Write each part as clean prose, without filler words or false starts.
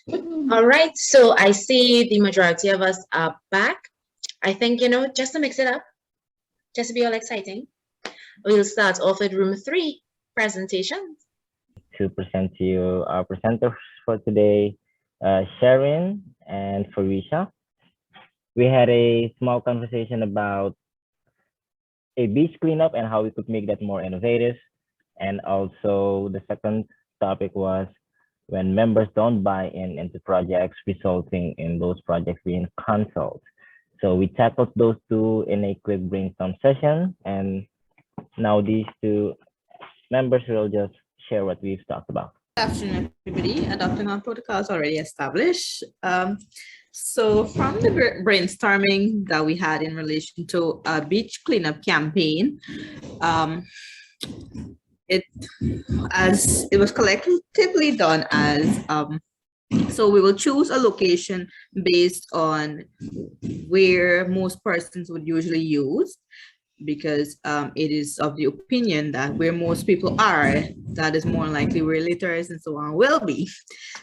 All right, so I see the majority of us are back. I think, just to mix it up, just to be all exciting, we'll start off with room 3, presentations. To present to you our presenters for today, Sharon and Felicia. We had a small conversation about a beach cleanup and how we could make that more innovative. And also the second topic was when members don't buy into projects, resulting in those projects being canceled. So we tackled those two in a quick brainstorm session, and now these two members will just share what we've talked about. Good afternoon, everybody. Adopting our protocols already established. So from the brainstorming that we had in relation to a beach cleanup campaign, it was collectively done as so we will choose a location based on where most persons would usually use, because it is of the opinion that where most people are, that is more likely where litters and so on will be.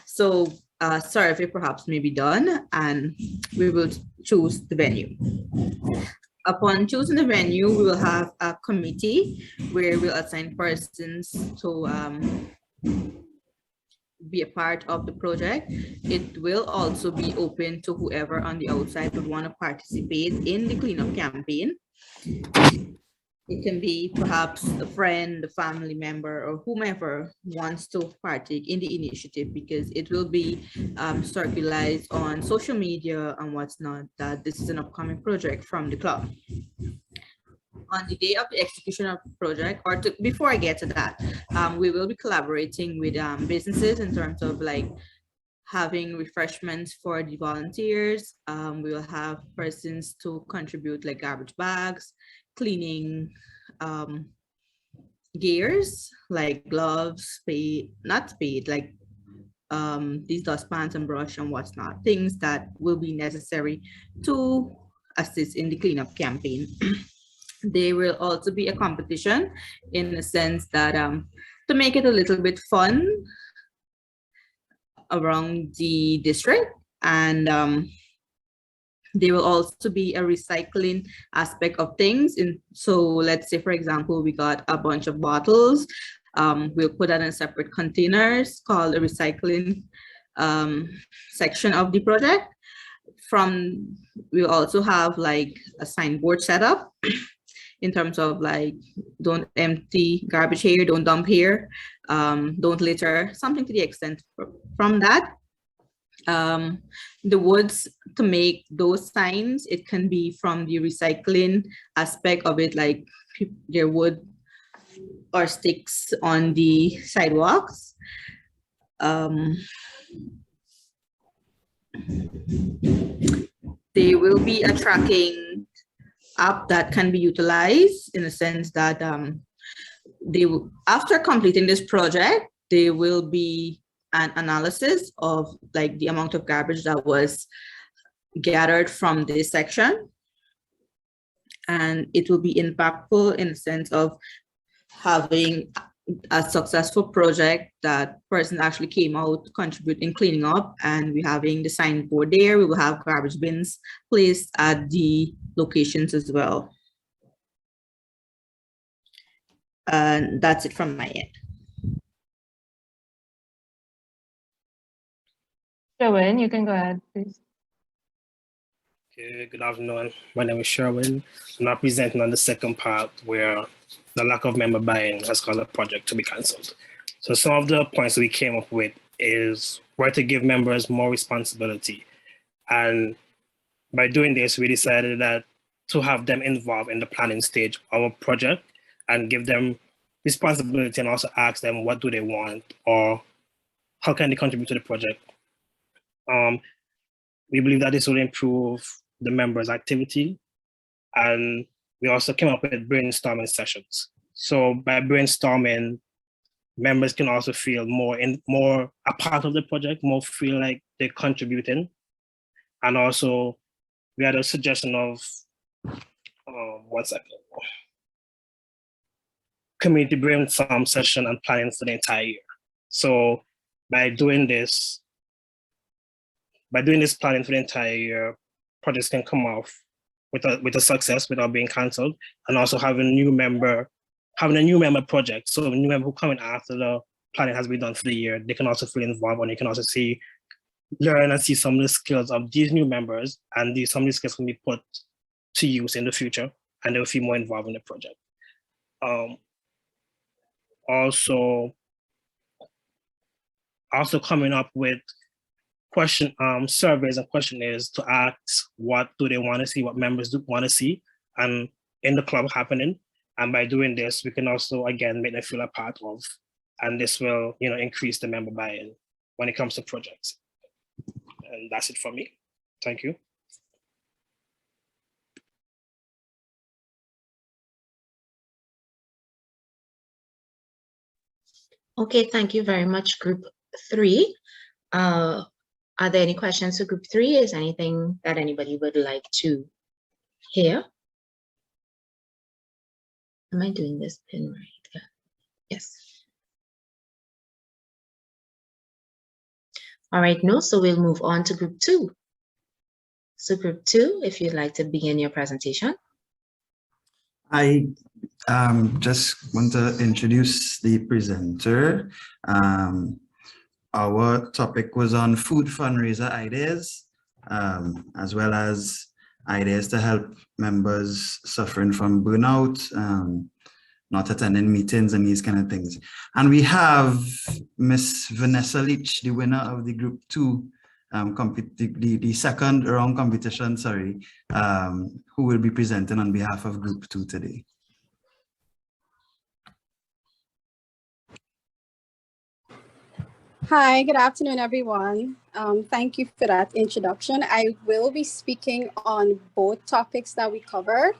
So a survey perhaps may be done, and we will choose the venue. Upon choosing the venue, we will have a committee where we'll assign persons to be a part of the project. It will also be open to whoever on the outside would want to participate in the cleanup campaign. It can be perhaps a friend, a family member, or whomever wants to partake in the initiative, because it will be circulated on social media and what's not, that this is an upcoming project from the club. On the day of the execution of the project, or before I get to that, we will be collaborating with businesses in terms of like having refreshments for the volunteers. We will have persons to contribute like garbage bags, cleaning gears like gloves, spade, not spade, like these dustpans and brush and what's not, things that will be necessary to assist in the cleanup campaign. There will also be a competition in the sense that to make it a little bit fun around the district, and there will also be a recycling aspect of things. And so let's say, for example, we got a bunch of bottles. We'll put that in separate containers called the recycling section of the project. We'll also have like a signboard set up in terms of like, don't empty garbage here, don't dump here, don't litter, something to the extent from that. The woods to make those signs, it can be from the recycling aspect of it, like their wood or sticks on the sidewalks. There will be a tracking app that can be utilized in the sense that after completing this project, there will be an analysis of like the amount of garbage that was gathered from this section, and it will be impactful in the sense of having a successful project that person actually came out to contribute in cleaning up, and we having the signboard there. We will have garbage bins placed at the locations as well. And that's it from my end. Sherwin, you can go ahead, please. Okay, good afternoon. My name is Sherwin. I'm not presenting on the second part where the lack of member buy-in has caused a project to be cancelled. So some of the points we came up with is where to give members more responsibility. And by doing this, we decided that to have them involved in the planning stage of a project and give them responsibility, and also ask them what do they want or how can they contribute to the project. We believe that this will improve the members' activity, and we also came up with brainstorming sessions. So by brainstorming, members can also feel more a part of the project, more feel like they're contributing. And also we had a suggestion of, one second, community brainstorm session and planning for the entire year. So by doing this, by doing this planning for the entire year, projects can come off with a success without being cancelled, and also having a new member project. So a new member who come in after the planning has been done for the year, they can also feel involved, and you can also learn and see some of the skills of these new members, and some of these skills can be put to use in the future, and they'll feel more involved in the project. Also coming up with surveys and questionnaires to ask what do they want to see, what members do want to see, and in the club happening. And by doing this, we can also again make them feel a part of, and this will increase the member buy-in when it comes to projects. And that's it for me. Thank you. Okay, thank you very much, Group 3. Are there any questions for Group 3? Is anything that anybody would like to hear? Am I doing this pin right? Yeah. Yes. All right, no, so we'll move on to Group 2. So Group 2, if you'd like to begin your presentation. I just want to introduce the presenter. Our topic was on food fundraiser ideas, as well as ideas to help members suffering from burnout, not attending meetings and these kind of things. And we have Miss Vanessa Leach, the winner of the Group 2, the second round competition, sorry, who will be presenting on behalf of Group 2 today. Hi, good afternoon, everyone. Thank you for that introduction. I will be speaking on both topics that we covered.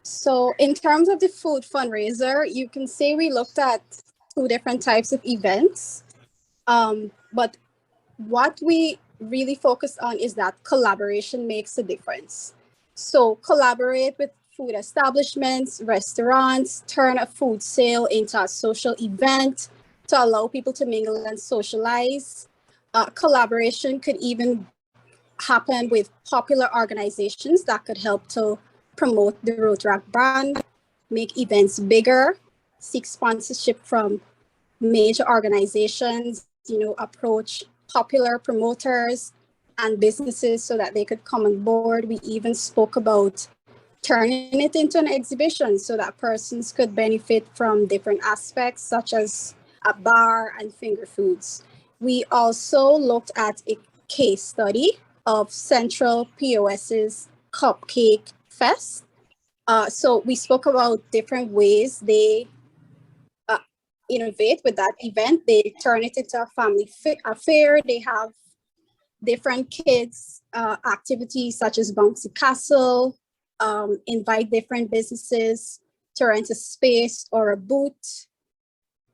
So in terms of the food fundraiser, you can say we looked at 2 different types of events. But what we really focus on is that collaboration makes a difference. So collaborate with food establishments, restaurants, turn a food sale into a social event to allow people to mingle and socialize. Collaboration could even happen with popular organizations that could help to promote the Rotaract brand, make events bigger, seek sponsorship from major organizations, approach popular promoters and businesses so that they could come on board. We even spoke about turning it into an exhibition so that persons could benefit from different aspects, such as a bar and finger foods. We also looked at a case study of Central POS's Cupcake Fest. So we spoke about different ways they innovate with that event. They turn it into a family affair. They have different kids activities such as bouncy castle, invite different businesses to rent a space or a booth.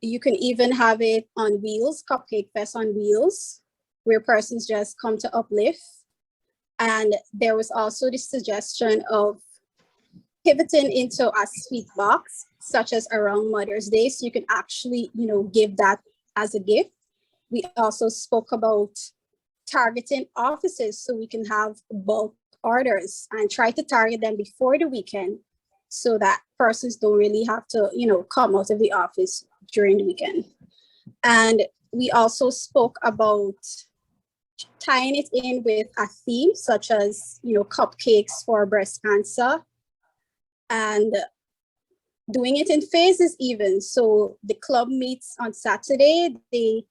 You can even have it on wheels, Cupcake Fest on wheels, where persons just come to uplift. And there was also the suggestion of pivoting into a sweet box, such as around Mother's Day, so you can actually, give that as a gift. We also spoke about targeting offices so we can have bulk orders and try to target them before the weekend so that persons don't really have to, come out of the office during the weekend. And we also spoke about tying it in with a theme such as, cupcakes for breast cancer, and doing it in phases even. So the club meets on Saturday, they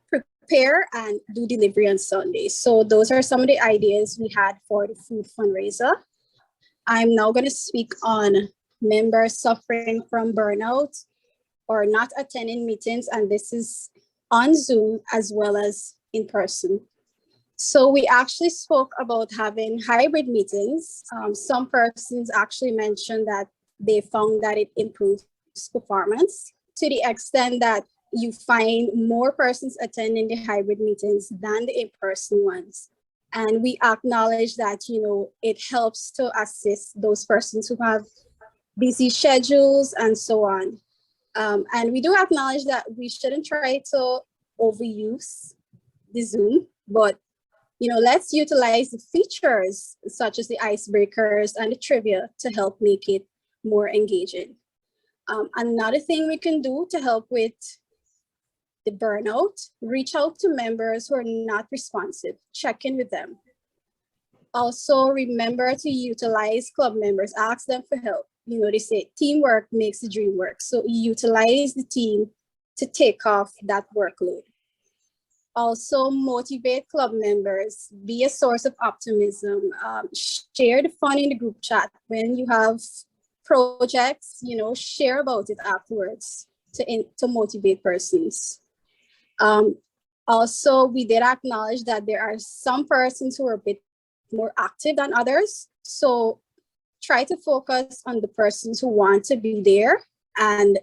prepare and do delivery on Sunday. So those are some of the ideas we had for the food fundraiser. I'm now going to speak on members suffering from burnout or not attending meetings, and this is on Zoom as well as in person. So we actually spoke about having hybrid meetings. Some persons actually mentioned that they found that it improves performance to the extent that you find more persons attending the hybrid meetings than the in-person ones. And we acknowledge that, it helps to assist those persons who have busy schedules and so on. And we do acknowledge that we shouldn't try to overuse the Zoom, but let's utilize the features such as the icebreakers and the trivia to help make it more engaging. Another thing we can do to help with the burnout, reach out to members who are not responsive, check in with them. Also remember to utilize club members, ask them for help. They say teamwork makes the dream work. So utilize the team to take off that workload. Also motivate club members, be a source of optimism, share the fun in the group chat. When you have projects, share about it afterwards to motivate persons. Also, we did acknowledge that there are some persons who are a bit more active than others. So try to focus on the persons who want to be there. And,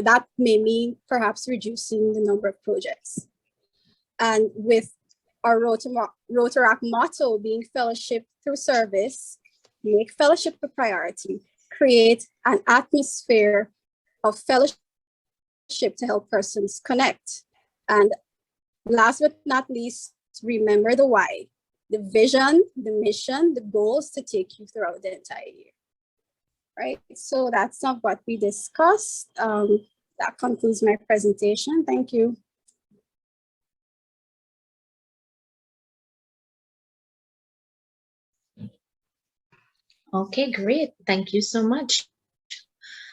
that may mean perhaps reducing the number of projects. And with our Rotaract motto being fellowship through service, make fellowship a priority, create an atmosphere of fellowship to help persons connect. And last but not least, remember the why, the vision, the mission, the goals to take you throughout the entire year. Right, so that's not what we discussed. That concludes my presentation. Thank you. Okay, great. Thank you so much.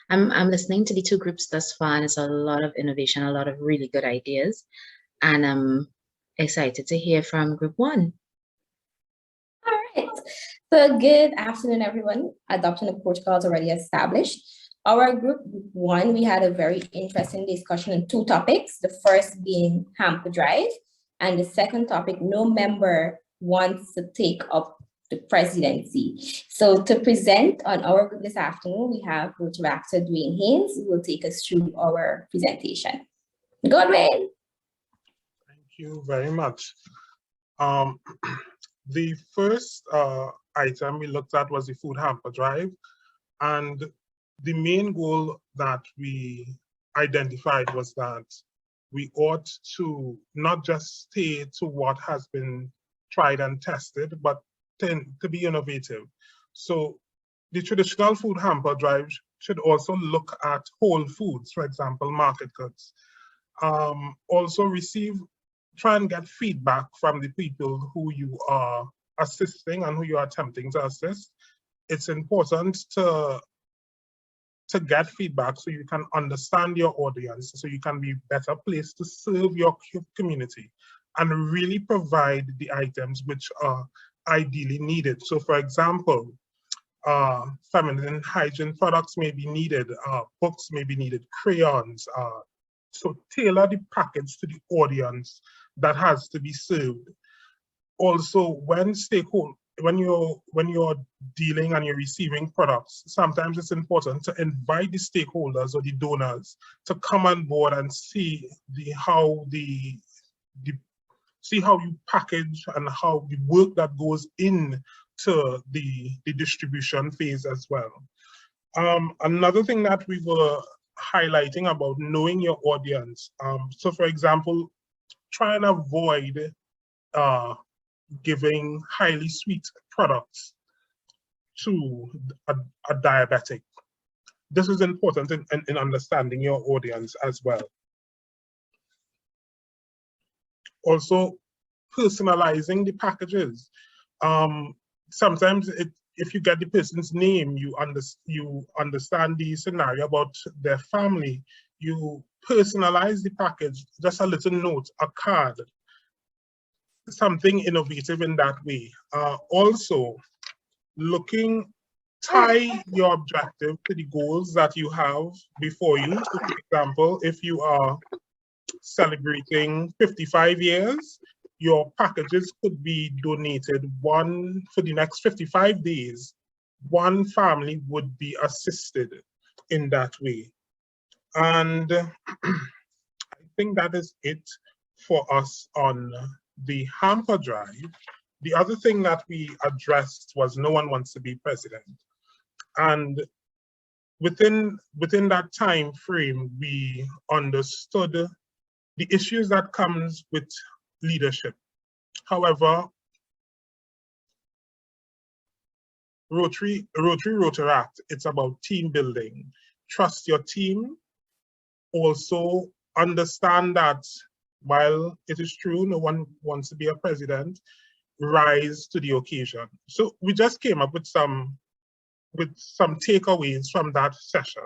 I'm listening to the two groups thus far, and it's a lot of innovation, a lot of really good ideas. And I'm excited to hear from group one. All right. So good afternoon, everyone. Adoption of protocols already established. Our group one, we had a very interesting discussion on two topics. The first being Hamper Drive, and the second topic, no member wants to take up the presidency. So to present on our group this afternoon, we have Rotaract Dwayne Haynes, who will take us through our presentation. Go, Dwayne. Thank you very much. The first item we looked at was the food hamper drive, and the main goal that we identified was that we ought to not just stay to what has been tried and tested, but to be innovative. So the traditional food hamper drive should also look at whole foods, for example, market goods. Also try and get feedback from the people who you are assisting and who you are attempting to assist. It's important to get feedback so you can understand your audience, so you can be better placed to serve your community and really provide the items which are ideally needed. So for example, feminine hygiene products may be needed, books may be needed, crayons. So tailor the package to the audience that has to be served. Also, when you're dealing and you're receiving products, sometimes it's important to invite the stakeholders or the donors to come on board and see how you package and how the work that goes in to the distribution phase as well. Another thing that we were highlighting about knowing your audience. So for example, try and avoid giving highly sweet products to a diabetic. This is important in understanding your audience as well. Also, personalizing the packages. Sometimes if you get the person's name, you understand the scenario about their family, you personalize the package, just a little note, a card, something innovative in that way. Also, tie your objective to the goals that you have before you. So for example, if you are celebrating 55 years, your packages could be donated for the next 55 days. One family would be assisted in that way. And I think that is it for us on the hamper drive. The other thing that we addressed was no one wants to be president. And within that time frame, we understood the issues that comes with leadership. However, Rotaract, it's about team building. Trust your team. Also understand that while it is true no one wants to be a president, rise to the occasion. So we just came up with some takeaways from that session.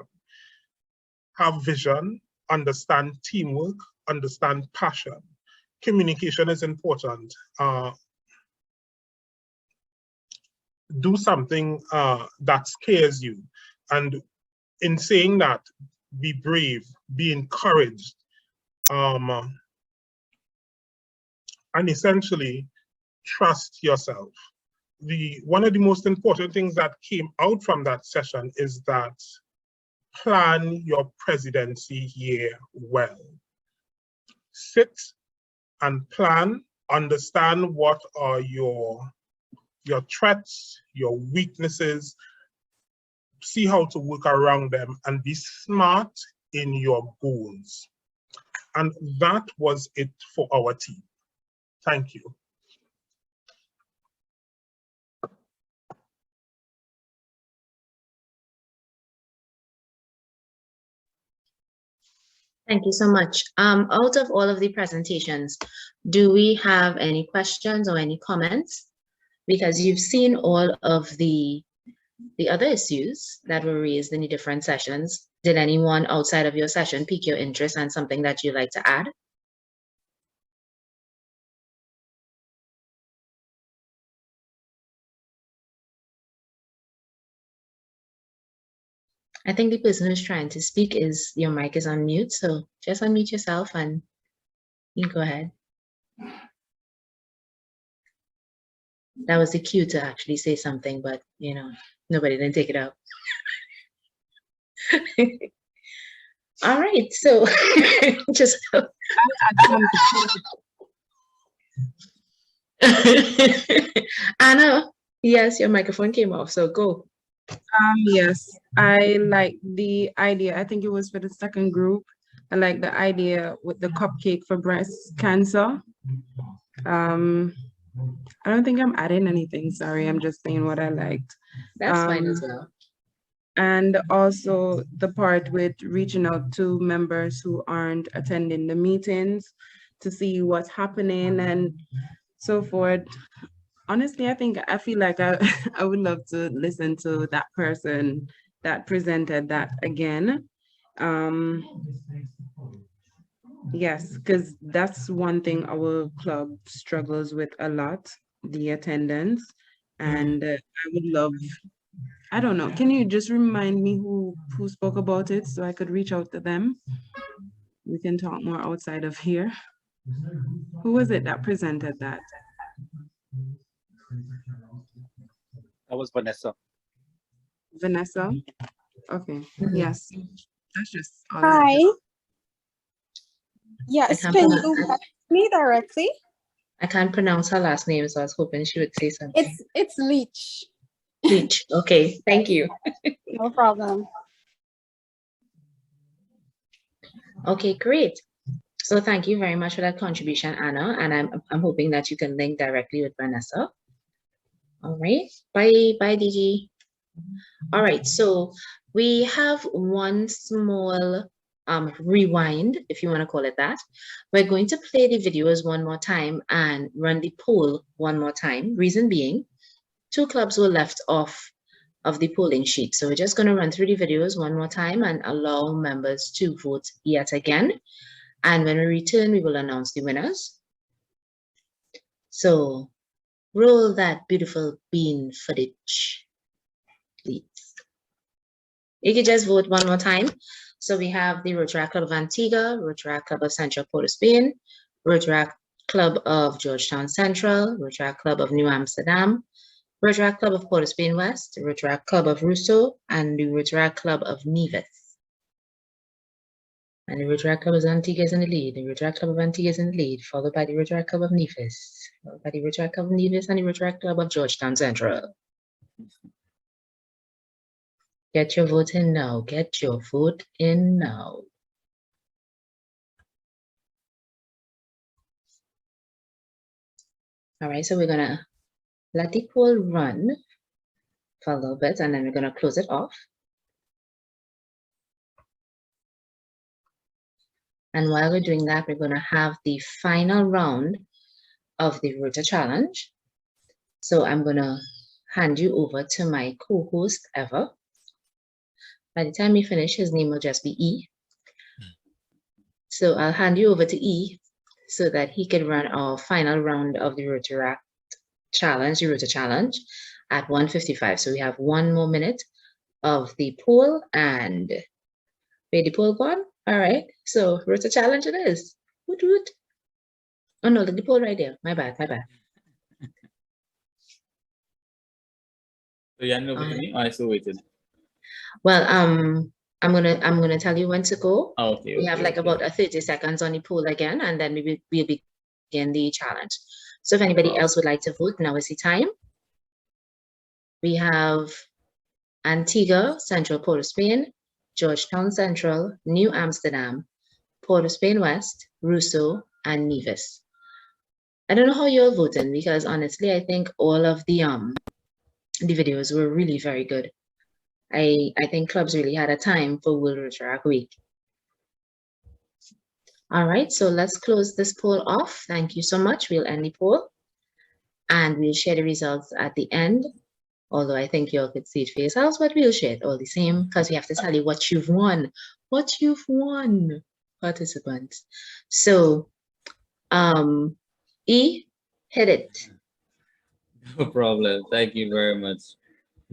Have vision, understand teamwork, understand passion. Communication is important. Do something that scares you. And in saying that, be brave, be encouraged, and essentially trust yourself. One of the most important things that came out from that session is that plan your presidency year well. Sit and plan, understand what are your threats, your weaknesses, see how to work around them, and be smart in your goals. And that was it for our team. Thank you. Thank you so much. Out of all of the presentations, do we have any questions or any comments? Because you've seen all of the other issues that were raised in the different sessions. Did anyone outside of your session pique your interest and something that you'd like to add? I think the person who's trying to speak your mic is on mute, so just unmute yourself and you can go ahead. That was the cue to actually say something, but you know, nobody didn't take it out. All right, so just Anna, yes, your microphone came off, so go. Yes, I like the idea. I think it was for the second group. I like the idea with the cupcake for breast cancer. I don't think I'm adding anything. Sorry, I'm just saying what I liked. That's fine as well. And also the part with reaching out to members who aren't attending the meetings to see what's happening and so forth. Honestly, I feel like I would love to listen to that person that presented that again. Yes, because that's one thing our club struggles with a lot, the attendance. And I would love, I don't know, can you just remind me who spoke about it so I could reach out to them? We can talk more outside of here. Who was it that presented that? That was Vanessa. Vanessa? Okay, yes. That's just all. Hi. Yes, can you ask me directly? I can't pronounce her last name, so I was hoping she would say something. It's Leach. Leach, okay, thank you. No problem. Okay, great. So thank you very much for that contribution, Anna, and I'm hoping that you can link directly with Vanessa. All right, bye DG. All right, so we have one small rewind, if you want to call it that. We're going to play the videos one more time and run the poll one more time. Reason being, 2 clubs were left off of the polling sheet. So we're just going to run through the videos one more time and allow members to vote yet again. And when we return, we will announce the winners. So roll that beautiful bean footage, please. You can just vote one more time. So we have the Rotaract Club of Antigua, Rotaract Club of Central Port of Spain, Rotaract Club of Georgetown Central, Rotaract Club of New Amsterdam, Rotaract Club of Port of Spain West, Rotaract Club of Rousseau, and the Rotaract Club of Nevis. And the Rotaract Club of Antigua is in the lead. The Rotaract Club of Antigua is in the lead, followed by the Rotaract Club of Nevis, followed by the Rotaract Club of Nevis and the Rotaract Club of Georgetown Central. Get your vote in now. Get your vote in now. All right, so we're gonna let the poll run for a little bit, and then we're going to close it off. And while we're doing that, we're going to have the final round of the Rota Challenge. So I'm going to hand you over to my co-host, Eva. By the time we finish, his name will just be E. So I'll hand you over to E so that he can run our final round of the Rotaract Challenge, the Rota Challenge, at 1:55. So we have 1 more minute of the poll, and where the poll gone? All right, so Rota Challenge it is. Woot woot. Oh no, the poll right there. My bad, my bad. So you handing over to me? I still waited. Well, I'm gonna tell you when to go. Oh, okay. We have like about 30 seconds on the poll again, and then we'll begin the challenge. So if anybody else would like to vote, now is the time. We have Antigua, Central Port of Spain, Georgetown Central, New Amsterdam, Port of Spain West, Rousseau, and Nevis. I don't know how you're voting, because honestly, I think all of the videos were really very good. I think clubs really had a time for World Rotaract Week. All right, so let's close this poll off. Thank you so much. We'll end the poll and we'll share the results at the end. Although I think you all could see it for yourselves, but we'll share it all the same because we have to tell you what you've won. What you've won, participants. So, E, hit it. No problem. Thank you very much,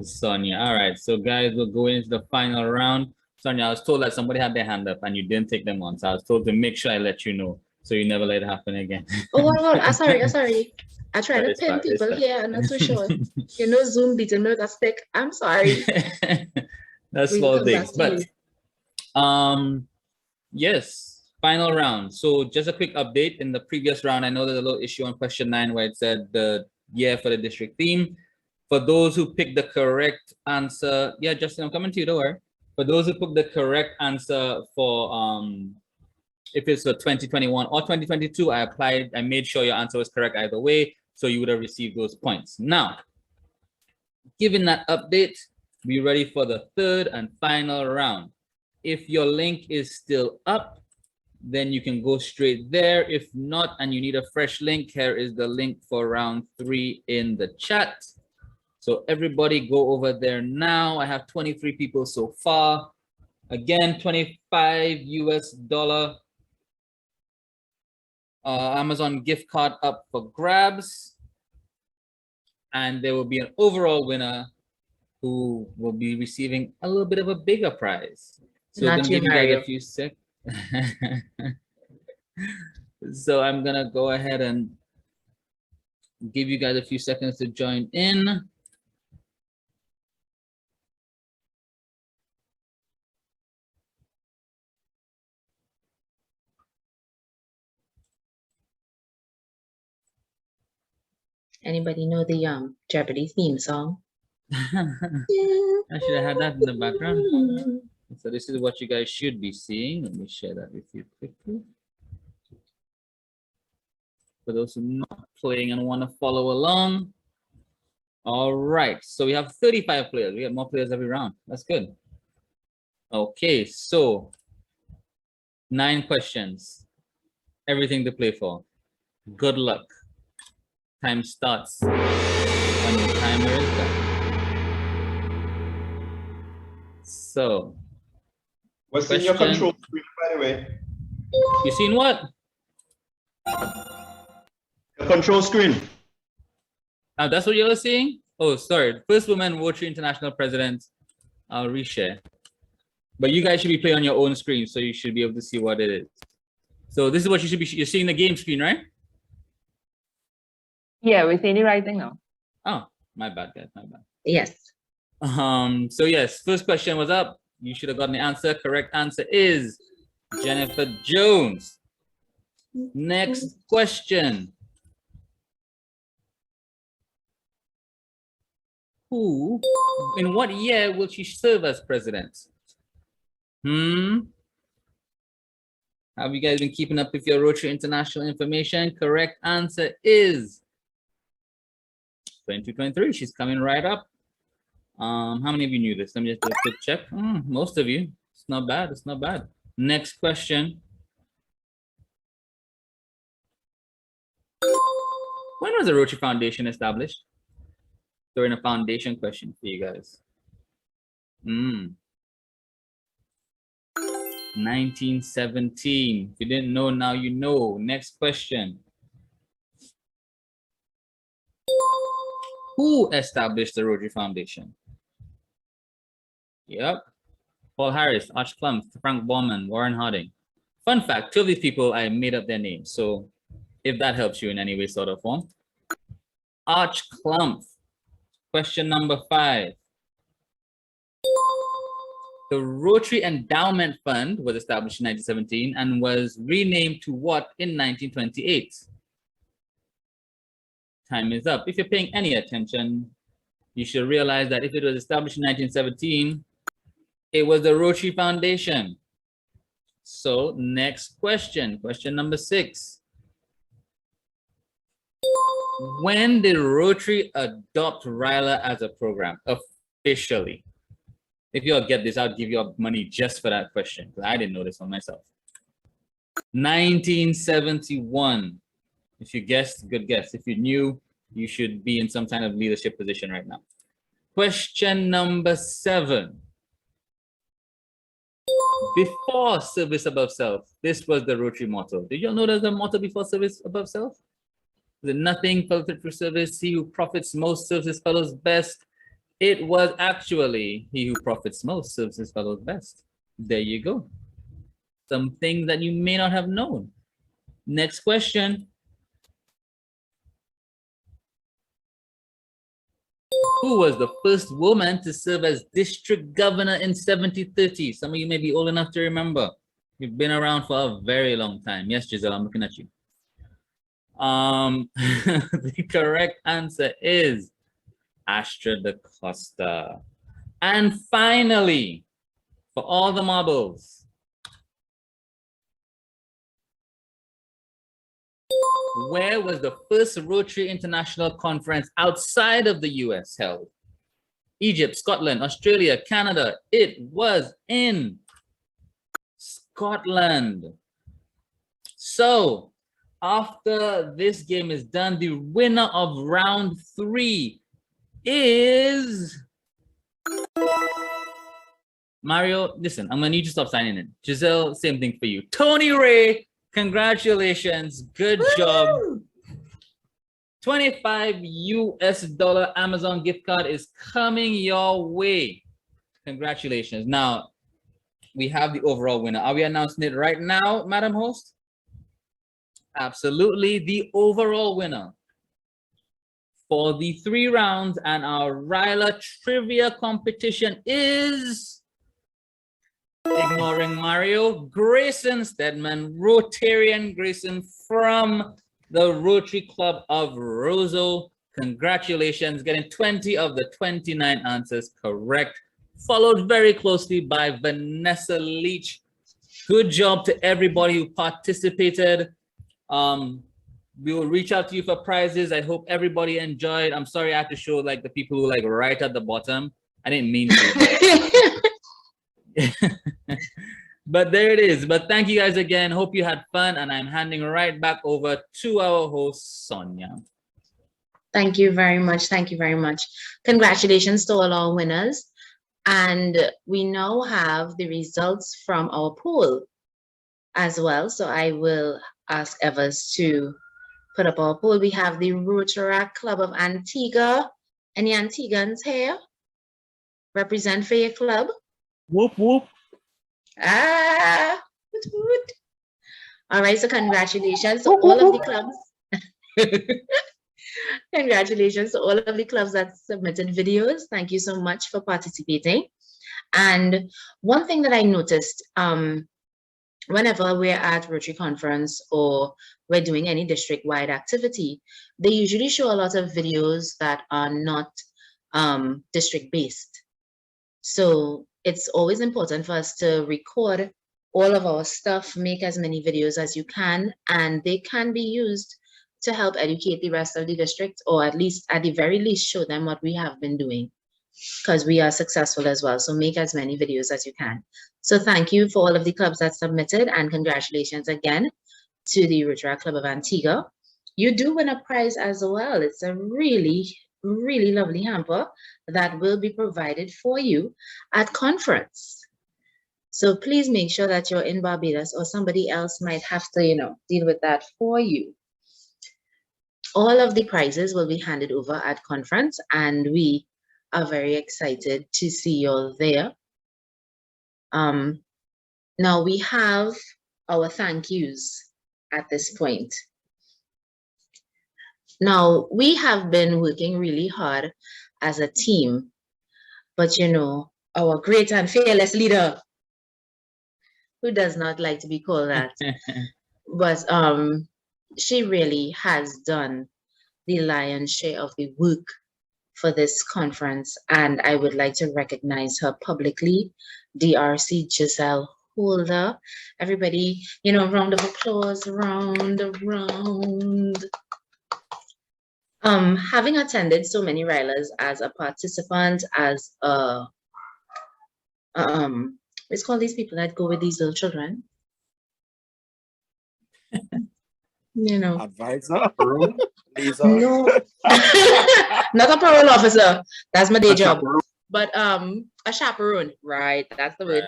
Sonia. All right, so guys, we'll go into the final round. Sonia, I was told that somebody had their hand up and you didn't take them on, so I was told to make sure I let you know, so you never let it happen again. Oh, sorry. I try to pin people here. I'm not so sure. You know, Zoom beating me with a stick. I'm sorry. That's small things, but yes, final round. So just a quick update. In the previous round, I know there's a little issue on question 9 where it said the year for the district theme. For those who picked the correct answer, yeah, Justin, I'm coming to you, don't worry. For those who picked the correct answer for if it's for 2021 or 2022, I made sure your answer was correct either way, so you would have received those points. Now, given that update, be ready for the third and final round. If your link is still up, then you can go straight there. If not, and you need a fresh link, here is the link for round 3 in the chat. So everybody go over there now. I have 23 people so far. Again, $25 US Amazon gift card up for grabs. And there will be an overall winner who will be receiving a little bit of a bigger prize. So I'm gonna give you guys a few seconds. So I'm gonna go ahead and give you guys a few seconds to join in. Anybody know the Jeopardy theme song? I should have had that in the background. So this is what you guys should be seeing. Let me share that with you quickly. For those who are not playing and want to follow along. All right, so we have 35 players. We have more players every round. That's good. Okay, so 9 questions. Everything to play for. Good luck. Time starts when your timer is done. So, what's in your control screen, by the way? You seen what? The control screen. That's what you're seeing? Oh, sorry. First woman Rotary International President. I'll reshare. But you guys should be playing on your own screen, so you should be able to see what it is. So this is what you should be. You're seeing the game screen, right? Yeah, we're seeing the right thing now. Oh, my bad, guys. My bad. Yes. So yes, first question was up. You should have gotten the answer. Correct answer is Jennifer Jones. Next question. Who, in what year will she serve as president? Have you guys been keeping up with your Rotary International information? Correct answer is 2023. She's coming right up. How many of you knew this? Let me just do a quick check. Most of you. It's not bad. It's not bad. Next question. When was the Rotary Foundation established? Throwing a foundation question for you guys. 1917. If you didn't know, now you know. Next question. Who established the Rotary Foundation? Yep. Paul Harris, Arch Clump, Frank Bauman, Warren Harding. Fun fact, 2 of these people, I made up their names. So if that helps you in any way, sort of form. Arch Clump. Question number 5. The Rotary Endowment Fund was established in 1917 and was renamed to what in 1928? Time is up. If you're paying any attention, you should realize that if it was established in 1917, it was the Rotary Foundation. So next question, question number 6. When did Rotary adopt RYLA as a program officially? If you all get this, I'll give you all money just for that question, because I didn't know this one myself. 1971. If you guessed, good guess. If you knew, you should be in some kind of leadership position right now. Question number 7. Before service above self, this was the Rotary motto. Did you all know there's a motto before service above self? Is it nothing fellowship through service? He who profits most serves his fellows best. It was actually he who profits most serves his fellows best. There you go. Something that you may not have known. Next question. Who was the first woman to serve as district governor in 1730? Some of you may be old enough to remember. You've been around for a very long time. Yes, Giselle, I'm looking at you. The correct answer is Astra da Costa. And finally, for all the marbles, where was the first Rotary International Conference outside of the US held? Egypt, Scotland, Australia, Canada. It was in Scotland. So after this game is done, the winner of round 3 is Mario. Listen, I'm gonna need you to stop signing in. Giselle, same thing for you. Tony Ray, congratulations, good job. $25 US Amazon gift card is coming your way. Congratulations. Now we have the overall winner. Are we announcing it right now, Madam Host? Absolutely. The overall winner for the 3 rounds and our RYLA trivia competition is, ignoring Mario, Grayson Stedman, Rotarian Grayson from the Rotary Club of Roseau. Congratulations, getting 20 of the 29 answers correct, followed very closely by Vanessa Leach. Good job to everybody who participated. We will reach out to you for prizes. I hope everybody enjoyed. I'm sorry I had to show like the people who like right at the bottom. I didn't mean to. But there it is. But thank you guys again. Hope you had fun. And I'm handing right back over to our host, Sonia. Thank you very much. Thank you very much. Congratulations to all our winners. And we now have the results from our poll as well. So I will ask Evers to put up our poll. We have the Rotaract Club of Antigua. Any Antiguans here? Represent for your club? Whoop, whoop. Ah, woot, woot. All right, so congratulations to all of the clubs. Congratulations to all of the clubs that submitted videos. Thank you so much for participating. And one thing that I noticed, whenever we're at Rotary Conference or we're doing any district-wide activity, they usually show a lot of videos that are not district-based. So it's always important for us to record all of our stuff, make as many videos as you can, and they can be used to help educate the rest of the district, or at least, at the very least, show them what we have been doing because we are successful as well. So make as many videos as you can. So thank you for all of the clubs that submitted, and congratulations again to the Rotaract Club of Antigua. You do win a prize as well. It's a really, really lovely hamper that will be provided for you at conference. So please make sure that you're in Barbados, or somebody else might have to, deal with that for you. All of the prizes will be handed over at conference, and we are very excited to see you all there. Now we have our thank yous at this point. Now, we have been working really hard as a team, but our great and fearless leader, who does not like to be called that, but she really has done the lion's share of the work for this conference, and I would like to recognize her publicly. DRC Giselle Holder. Everybody, round of applause, round. Having attended so many RYLAs as a participant, as a let's call these people that go with these little children. Advisor, parole, no, not a parole officer. That's my day job. But a chaperone, right? That's the word.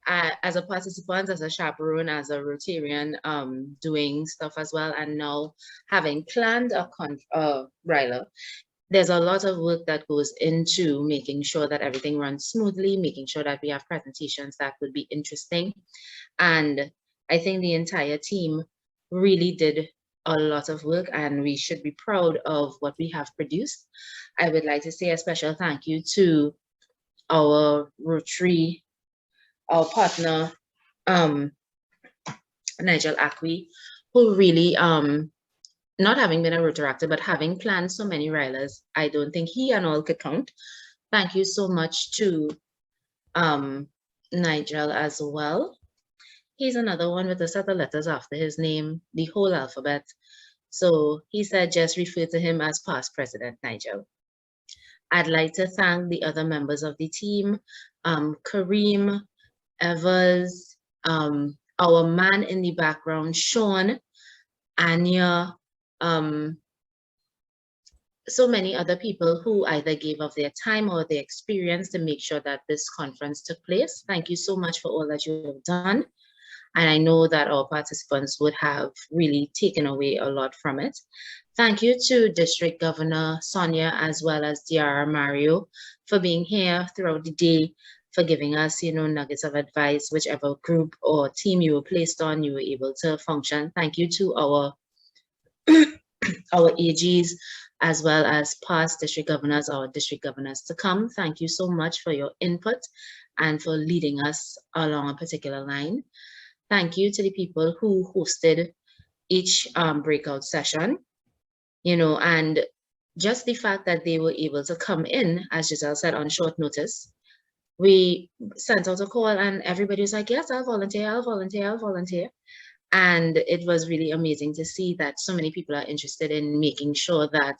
As a participant, as a chaperone, as a Rotarian, doing stuff as well, and now having planned a RYLA, there's a lot of work that goes into making sure that everything runs smoothly, making sure that we have presentations that would be interesting. And I think the entire team really did a lot of work, and we should be proud of what we have produced. I would like to say a special thank you to our Rotary, our partner, Nigel Acqui, who really, not having been a Rotaractor, but having planned so many RYLAs, I don't think he and all could count. Thank you so much to Nigel as well. He's another one with a set of letters after his name, the whole alphabet. So he said, just refer to him as past president, Nigel. I'd like to thank the other members of the team, Kareem, Evers, our man in the background, Sean, Anya, so many other people who either gave of their time or their experience to make sure that this conference took place. Thank you so much for all that you have done. And I know that our participants would have really taken away a lot from it. Thank you to District Governor Sonia, as well as DR Mario, for being here throughout the day, for giving us, nuggets of advice. Whichever group or team you were placed on, you were able to function. Thank you to our AGs, as well as past district governors, our district governors to come. Thank you so much for your input and for leading us along a particular line. Thank you to the people who hosted each breakout session, and just the fact that they were able to come in, as Giselle said, on short notice. We sent out a call and everybody was like, yes, I'll volunteer, I'll volunteer, I'll volunteer. And it was really amazing to see that so many people are interested in making sure that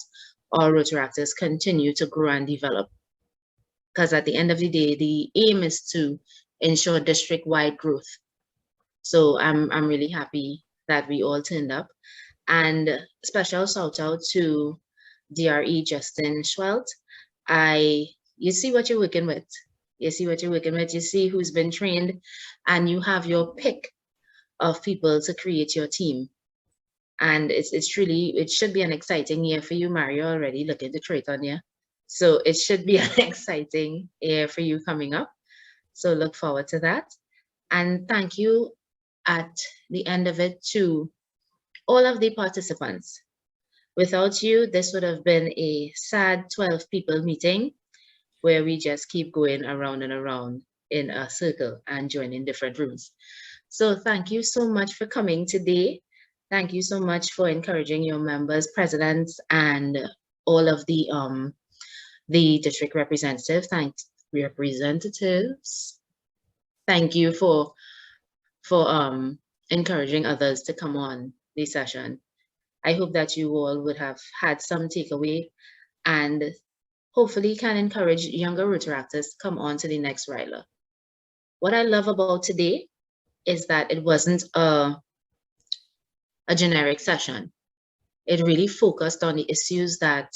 our Rotaractors continue to grow and develop. Because at the end of the day, the aim is to ensure district-wide growth. So I'm really happy that we all turned up. And special shout out to DRE Justin Schwelt. You see what you're working with. You see what you're working with. You see who's been trained, and you have your pick of people to create your team. And it should be an exciting year for you, Mario, already looking to trade on you. So it should be an exciting year for you coming up. So look forward to that. And thank you at the end of it to all of the participants. Without you, this would have been a sad 12 people meeting where we just keep going around and around in a circle and joining different rooms. So thank you so much for coming today. Thank you so much for encouraging your members, presidents, and all of the district representatives. Thank you for encouraging others to come on the session. I hope that you all would have had some takeaway, and hopefully can encourage younger Rotaractors to come on to the next RYLA. What I love about today is that it wasn't a generic session. It really focused on the issues that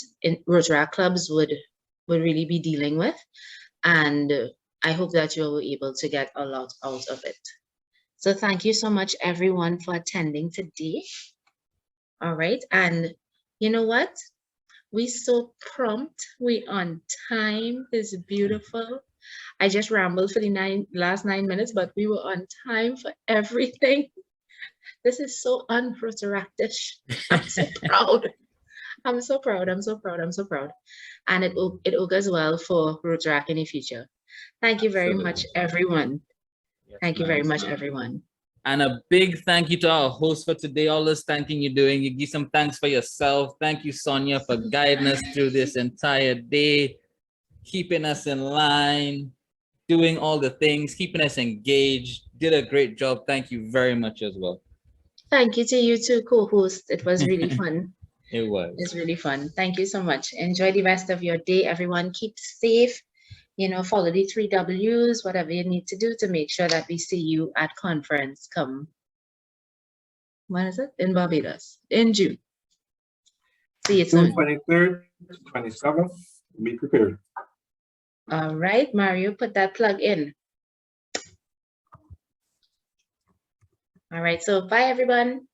Rotaract clubs would really be dealing with. And I hope that you were able to get a lot out of it. So thank you so much, everyone, for attending today. All right. And you know what? We so prompt. We on time. It's beautiful. I just rambled for the last 9 minutes, but we were on time for everything. This is so un-Rotaractish. I'm so proud. I'm so proud. I'm so proud. I'm so proud. And it augurs well for Rotaract in the future. Thank you very much, everyone. Yes, thank you very nice. much, everyone. And a big thank you to our host for today. All this thanking you're doing. You give some thanks for yourself. Thank you, Sonia, for guiding us through this entire day, keeping us in line, doing all the things, keeping us engaged. Did a great job. Thank you very much as well. Thank you to you too, co-host. It was really fun. It was. It's really fun. Thank you so much. Enjoy the rest of your day, everyone. Keep safe. You know, follow the 3 W's, whatever you need to do to make sure that we see you at conference come, when is it? In Barbados, in June. See you soon. June 23rd, 27th, be prepared. All right, Mario, put that plug in. All right, so bye, everyone.